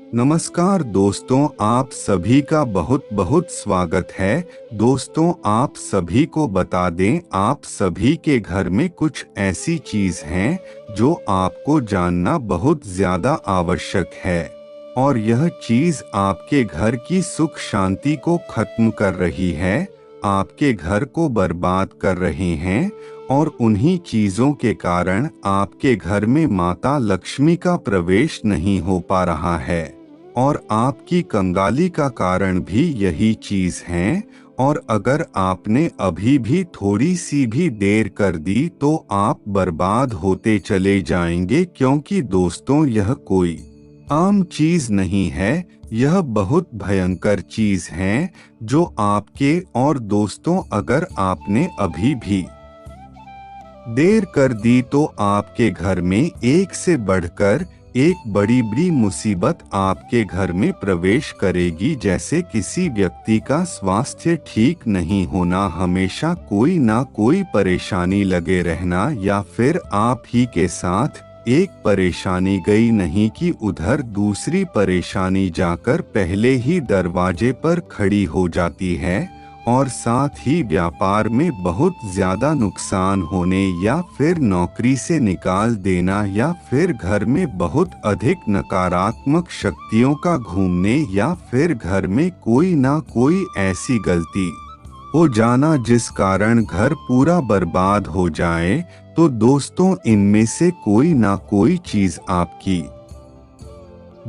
नमस्कार दोस्तों, आप सभी का बहुत बहुत स्वागत है। दोस्तों, आप सभी को बता दें, आप सभी के घर में कुछ ऐसी चीज हैं जो आपको जानना बहुत ज्यादा आवश्यक है और यह चीज आपके घर की सुख शांति को खत्म कर रही है, आपके घर को बर्बाद कर रहे हैं और उन्हीं चीजों के कारण आपके घर में माता लक्ष्मी का प्रवेश नहीं हो पा रहा है और आपकी कंगाली का कारण भी यही चीज है। और अगर आपने अभी भी थोड़ी सी भी देर कर दी तो आप बर्बाद होते चले जाएंगे, क्योंकि दोस्तों यह कोई आम चीज नहीं है, यह बहुत भयंकर चीज है जो आपके और दोस्तों अगर आपने अभी भी देर कर दी तो आपके घर में एक से बढ़कर एक बड़ी मुसीबत आपके घर में प्रवेश करेगी। जैसे किसी व्यक्ति का स्वास्थ्य ठीक नहीं होना, हमेशा कोई ना कोई परेशानी लगे रहना, या फिर आप ही के साथ एक परेशानी गई नहीं कि उधर दूसरी परेशानी जाकर पहले ही दरवाजे पर खड़ी हो जाती है, और साथ ही व्यापार में बहुत ज्यादा नुकसान होने, या फिर नौकरी से निकाल देना, या फिर घर में बहुत अधिक नकारात्मक शक्तियों का घूमने, या फिर घर में कोई ना कोई ऐसी गलती हो जाना जिस कारण घर पूरा बर्बाद हो जाए। तो दोस्तों, इनमें से कोई ना कोई चीज आपकी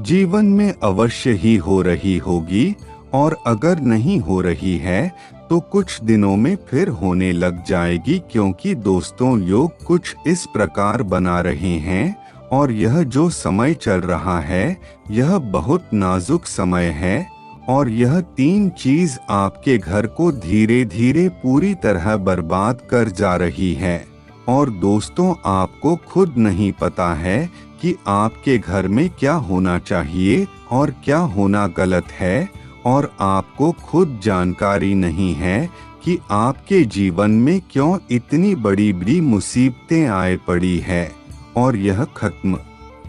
जीवन में अवश्य ही हो रही होगी, और अगर नहीं हो रही है तो कुछ दिनों में फिर होने लग जाएगी, क्योंकि दोस्तों योग कुछ इस प्रकार बना रहे हैं और यह जो समय चल रहा है यह बहुत नाजुक समय है, और यह तीन चीज आपके घर को धीरे धीरे पूरी तरह बर्बाद कर जा रही है। और दोस्तों, आपको खुद नहीं पता है कि आपके घर में क्या होना चाहिए और क्या होना गलत है, और आपको खुद जानकारी नहीं है कि आपके जीवन में क्यों इतनी बड़ी मुसीबतें आए पड़ी है, और यह खत्म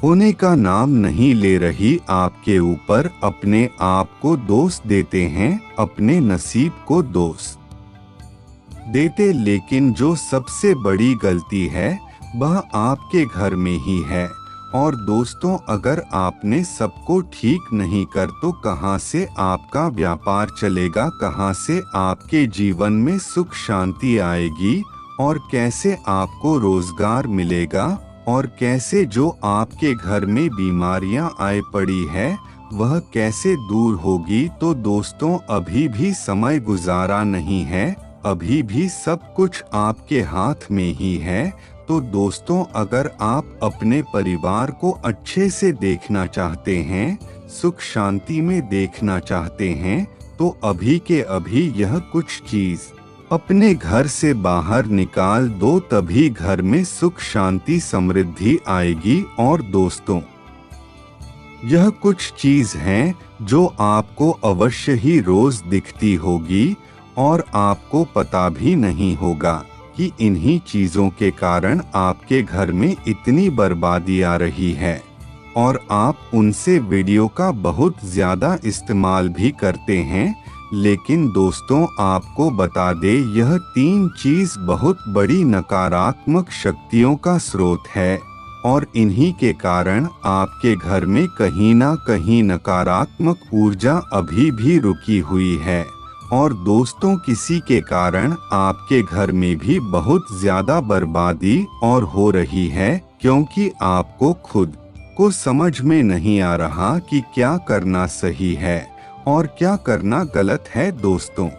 होने का नाम नहीं ले रही। आपके ऊपर अपने आप को दोष देते हैं, अपने नसीब को दोष देते, लेकिन जो सबसे बड़ी गलती है वह आपके घर में ही है। और दोस्तों, अगर आपने सबको ठीक नहीं कर तो कहां से आपका व्यापार चलेगा, कहां से आपके जीवन में सुख शांति आएगी, और कैसे आपको रोजगार मिलेगा, और कैसे जो आपके घर में बीमारियां आए पड़ी है वह कैसे दूर होगी। तो दोस्तों, अभी भी समय गुजारा नहीं है, अभी भी सब कुछ आपके हाथ में ही है। तो दोस्तों, अगर आप अपने परिवार को अच्छे से देखना चाहते हैं, सुख शांति में देखना चाहते हैं, तो अभी के अभी यह कुछ चीज अपने घर से बाहर निकाल दो, तभी घर में सुख शांति समृद्धि आएगी। और दोस्तों, यह कुछ चीज हैं जो आपको अवश्य ही रोज दिखती होगी और आपको पता भी नहीं होगा कि इन्हीं चीजों के कारण आपके घर में इतनी बर्बादी आ रही है, और आप उनसे वीडियो का बहुत ज्यादा इस्तेमाल भी करते हैं। लेकिन दोस्तों, आपको बता दे, यह तीन चीज बहुत बड़ी नकारात्मक शक्तियों का स्रोत है, और इन्हीं के कारण आपके घर में कहीं ना कहीं नकारात्मक ऊर्जा अभी भी रुकी हुई है। और दोस्तों, किसी के कारण आपके घर में भी बहुत ज्यादा बर्बादी और हो रही है, क्योंकि आपको खुद को समझ में नहीं आ रहा कि क्या करना सही है और क्या करना गलत है। दोस्तों,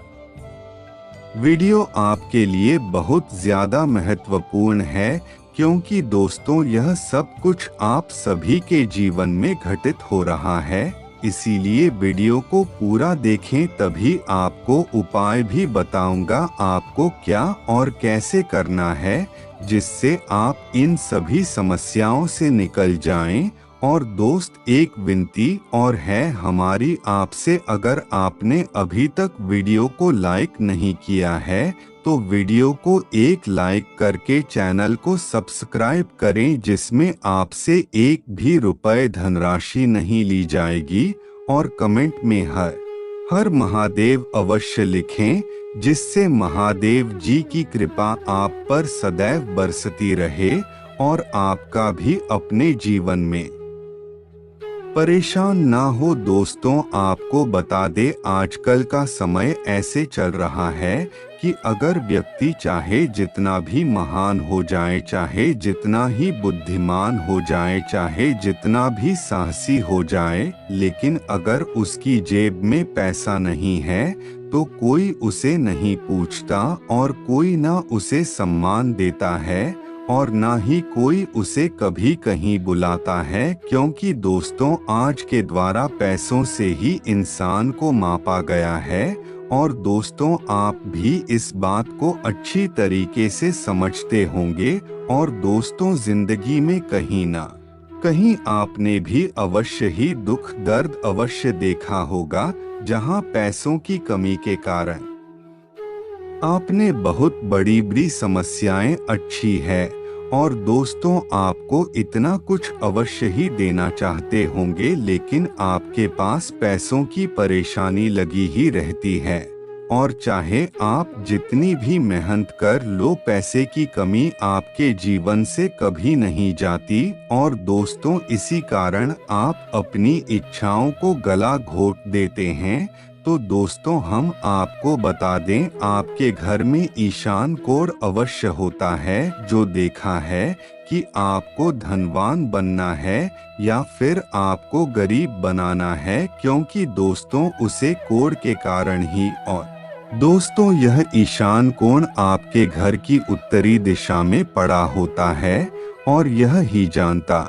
वीडियो आपके लिए बहुत ज्यादा महत्वपूर्ण है, क्योंकि दोस्तों यह सब कुछ आप सभी के जीवन में घटित हो रहा है। इसीलिए वीडियो को पूरा देखें, तभी आपको उपाय भी बताऊंगा आपको क्या और कैसे करना है, जिससे आप इन सभी समस्याओं से निकल जाएं। और दोस्त, एक विनती और है हमारी आपसे, अगर आपने अभी तक वीडियो को लाइक नहीं किया है तो वीडियो को एक लाइक करके चैनल को सब्सक्राइब करें, जिसमें आपसे एक भी रुपए धनराशि नहीं ली जाएगी। और कमेंट में हर महादेव अवश्य लिखें, जिससे महादेव जी की कृपा आप पर सदैव बरसती रहे और आपका भी अपने जीवन में परेशान ना हो। दोस्तों, आपको बता दे, आजकल का समय ऐसे चल रहा है कि अगर व्यक्ति चाहे जितना भी महान हो जाए, चाहे जितना ही बुद्धिमान हो जाए, चाहे जितना भी साहसी हो जाए, लेकिन अगर उसकी जेब में पैसा नहीं है तो कोई उसे नहीं पूछता और कोई ना उसे सम्मान देता है और ना ही कोई उसे कभी कहीं बुलाता है, क्योंकि दोस्तों आज के द्वारा पैसों से ही इंसान को मापा गया है। और दोस्तों, आप भी इस बात को अच्छी तरीके से समझते होंगे। और दोस्तों, जिंदगी में कहीं ना कहीं आपने भी अवश्य ही दुख दर्द अवश्य देखा होगा, जहां पैसों की कमी के कारण आपने बहुत बड़ी बड़ी समस्याएं अच्छी है। और दोस्तों, आपको इतना कुछ अवश्य ही देना चाहते होंगे, लेकिन आपके पास पैसों की परेशानी लगी ही रहती है। और चाहे आप जितनी भी मेहनत कर लो, पैसे की कमी आपके जीवन से कभी नहीं जाती। और दोस्तों, इसी कारण आप अपनी इच्छाओं को गला घोट देते हैं। तो दोस्तों, हम आपको बता दें, आपके घर में ईशान कोण अवश्य होता है। जो देखा है कि आपको धनवान बनना है या फिर आपको गरीब बनाना है, क्योंकि दोस्तों उसे कोण के कारण ही। और दोस्तों, यह ईशान कोण आपके घर की उत्तरी दिशा में पड़ा होता है और यह ही जानता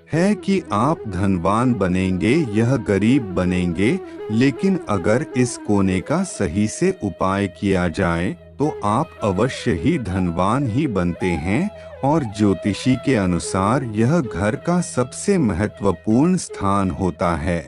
है कि आप धनवान बनेंगे, यह गरीब बनेंगे। लेकिन अगर इस कोने का सही से उपाय किया जाए तो आप अवश्य ही धनवान ही बनते हैं। और ज्योतिषी के अनुसार यह घर का सबसे महत्वपूर्ण स्थान होता है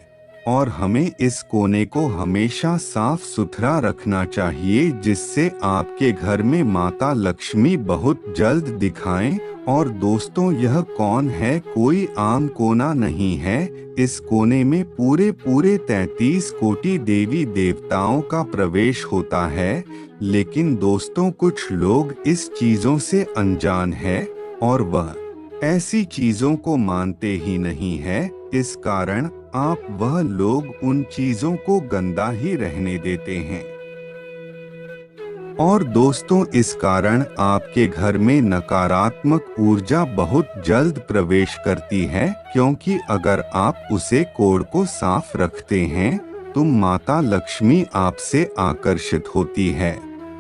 और हमें इस कोने को हमेशा साफ सुथरा रखना चाहिए, जिससे आपके घर में माता लक्ष्मी बहुत जल्द दिखाएं। और दोस्तों, यह कौन है? कोई आम कोना नहीं है। इस कोने में पूरे 33 कोटि देवी देवताओं का प्रवेश होता है। लेकिन दोस्तों, कुछ लोग इस चीजों से अनजान है और वह ऐसी चीजों को मानते ही नहीं है। इस कारण आप वह लोग उन चीजों को गंदा ही रहने देते हैं। और दोस्तों, इस कारण आपके घर में नकारात्मक ऊर्जा बहुत जल्द प्रवेश करती है, क्योंकि अगर आप उसे कोण को साफ रखते हैं तो माता लक्ष्मी आपसे आकर्षित होती है।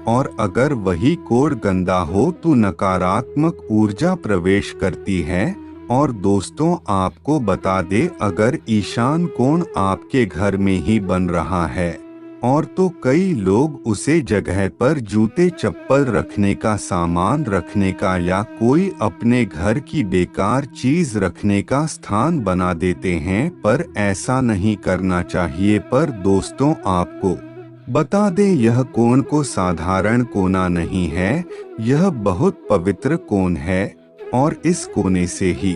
और अगर वही कोण गंदा हो तो नकारात्मक ऊर्जा प्रवेश करती है। और दोस्तों, आपको बता दे, अगर ईशान कोण आपके घर में ही बन रहा है और तो कई लोग उसे जगह पर जूते चप्पल रखने का, सामान रखने का या कोई अपने घर की बेकार चीज रखने का स्थान बना देते हैं, पर ऐसा नहीं करना चाहिए। पर दोस्तों, आपको बता दें, यह कोण को साधारण कोना नहीं है, यह बहुत पवित्र कोण है और इस कोने से ही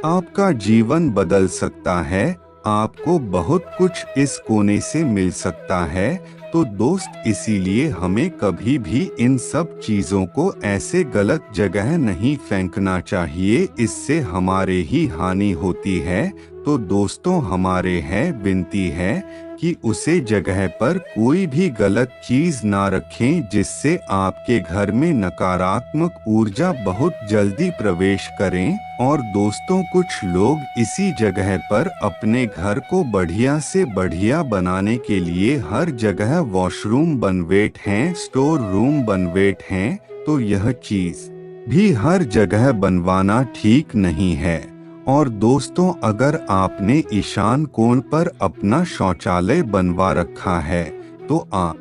आपका जीवन बदल सकता है। आपको बहुत कुछ इस कोने से मिल सकता है। तो दोस्त, इसीलिए हमें कभी भी इन सब चीजों को ऐसे गलत जगह नहीं फेंकना चाहिए, इससे हमारे ही हानि होती है। तो दोस्तों, हमारे है विनती है कि उसे जगह पर कोई भी गलत चीज ना रखें, जिससे आपके घर में नकारात्मक ऊर्जा बहुत जल्दी प्रवेश करें। और दोस्तों, कुछ लोग इसी जगह पर अपने घर को बढ़िया से बढ़िया बनाने के लिए हर जगह वॉशरूम बनवेट हैं, स्टोर रूम बनवेट हैं। तो यह चीज भी हर जगह बनवाना ठीक नहीं है। और दोस्तों, अगर आपने ईशान कोण पर अपना शौचालय बनवा रखा है तो आप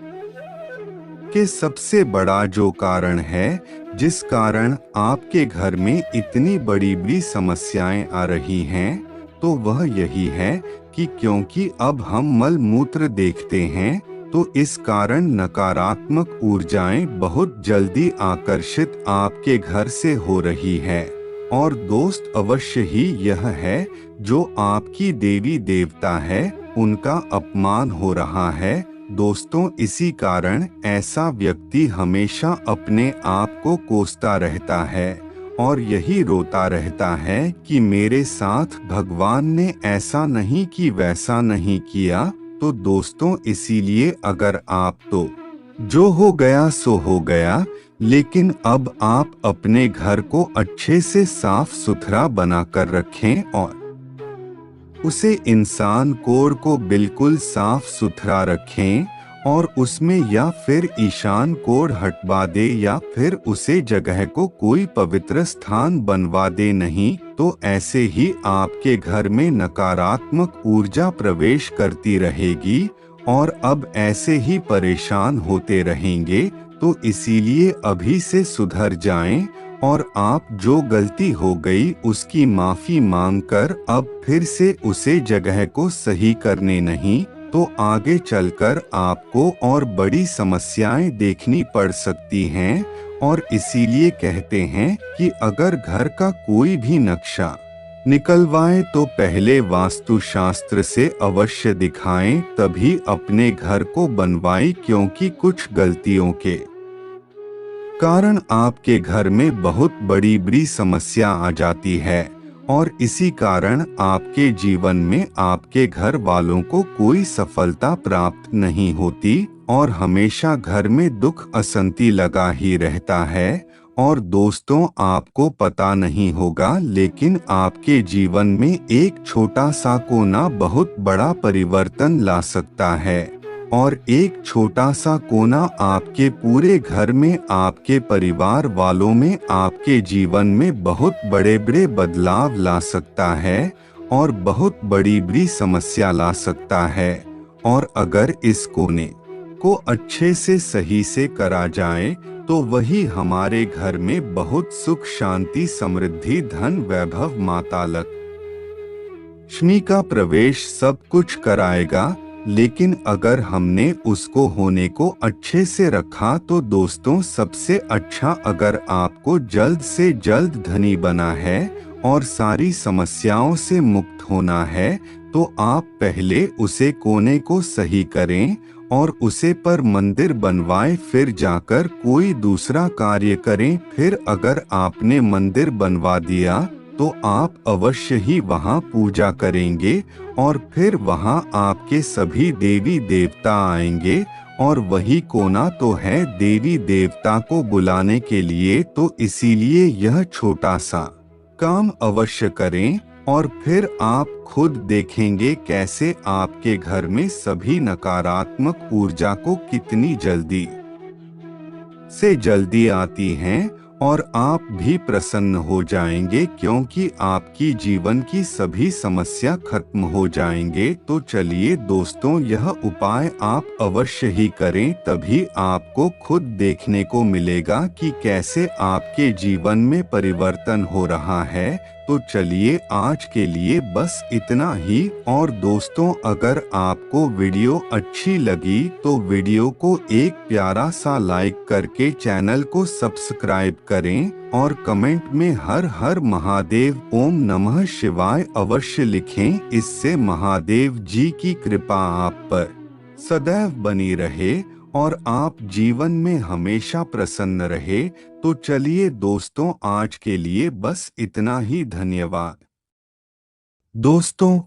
के सबसे बड़ा जो कारण है, जिस कारण आपके घर में इतनी बड़ी बड़ी समस्याएं आ रही हैं, तो वह यही है कि क्योंकि अब हम मल मूत्र देखते हैं तो इस कारण नकारात्मक ऊर्जाएं बहुत जल्दी आकर्षित आपके घर से हो रही है। और दोस्त, अवश्य ही यह है जो आपकी देवी देवता है उनका अपमान हो रहा है। दोस्तों, इसी कारण ऐसा व्यक्ति हमेशा अपने आप को कोसता रहता है और यही रोता रहता है कि मेरे साथ भगवान ने ऐसा नहीं कि वैसा नहीं किया। तो दोस्तों, इसीलिए अगर आप तो जो हो गया सो हो गया, लेकिन अब आप अपने घर को अच्छे से साफ सुथरा बनाकर रखें और उसे इंसान कोर को बिल्कुल साफ सुथरा रखें और उसमें या फिर ईशान कोर हटवा दे या फिर उसे जगह को कोई पवित्र स्थान बनवा दे। नहीं तो ऐसे ही आपके घर में नकारात्मक ऊर्जा प्रवेश करती रहेगी और अब ऐसे ही परेशान होते रहेंगे। तो इसीलिए अभी से सुधर जाएं और आप जो गलती हो गई उसकी माफी मांगकर अब फिर से उसे जगह को सही करने नहीं तो आगे चलकर आपको और बड़ी समस्याएं देखनी पड़ सकती हैं। और इसीलिए कहते हैं कि अगर घर का कोई भी नक्शा निकलवाएं तो पहले वास्तुशास्त्र से अवश्य दिखाएं, तभी अपने घर को बनवाएं, क्योंकि कुछ गलतियों के कारण आपके घर में बहुत बड़ी बड़ी समस्या आ जाती है और इसी कारण आपके जीवन में आपके घर वालों को कोई सफलता प्राप्त नहीं होती और हमेशा घर में दुख अशांति लगा ही रहता है। और दोस्तों, आपको पता नहीं होगा, लेकिन आपके जीवन में एक छोटा सा कोना बहुत बड़ा परिवर्तन ला सकता है और एक छोटा सा कोना आपके पूरे घर में, आपके परिवार वालों में, आपके जीवन में बहुत बड़े बड़े बदलाव ला सकता है और बहुत बड़ी बड़ी समस्या ला सकता है। और अगर इस कोने को अच्छे से सही से करा जाए तो वही हमारे घर में बहुत सुख शांति समृद्धि धन वैभव माता लक्ष्मी का प्रवेश सब कुछ कराएगा। लेकिन अगर हमने उसको होने को अच्छे से रखा तो दोस्तों, सबसे अच्छा, अगर आपको जल्द से जल्द धनी बना है और सारी समस्याओं से मुक्त होना है तो आप पहले उसे कोने को सही करें और उसे पर मंदिर बनवाएं, फिर जाकर कोई दूसरा कार्य करें। फिर अगर आपने मंदिर बनवा दिया तो आप अवश्य ही वहां पूजा करेंगे और फिर वहां आपके सभी देवी देवता आएंगे और वही कोना तो है देवी देवता को बुलाने के लिए। तो इसीलिए यह छोटा सा काम अवश्य करें और फिर आप खुद देखेंगे कैसे आपके घर में सभी नकारात्मक ऊर्जा को कितनी जल्दी से जल्दी आती हैं और आप भी प्रसन्न हो जाएंगे, क्योंकि आपकी जीवन की सभी समस्या खत्म हो जाएंगे। तो चलिए दोस्तों, यह उपाय आप अवश्य ही करें, तभी आपको खुद देखने को मिलेगा कि कैसे आपके जीवन में परिवर्तन हो रहा है। तो चलिए, आज के लिए बस इतना ही। और दोस्तों, अगर आपको वीडियो अच्छी लगी तो वीडियो को एक प्यारा सा लाइक करके चैनल को सब्सक्राइब करें और कमेंट में हर हर महादेव ओम नमः शिवाय अवश्य लिखें। इससे महादेव जी की कृपा आप पर सदैव बनी रहे और आप जीवन में हमेशा प्रसन्न रहे। तो चलिए दोस्तों, आज के लिए बस इतना ही। धन्यवाद दोस्तों।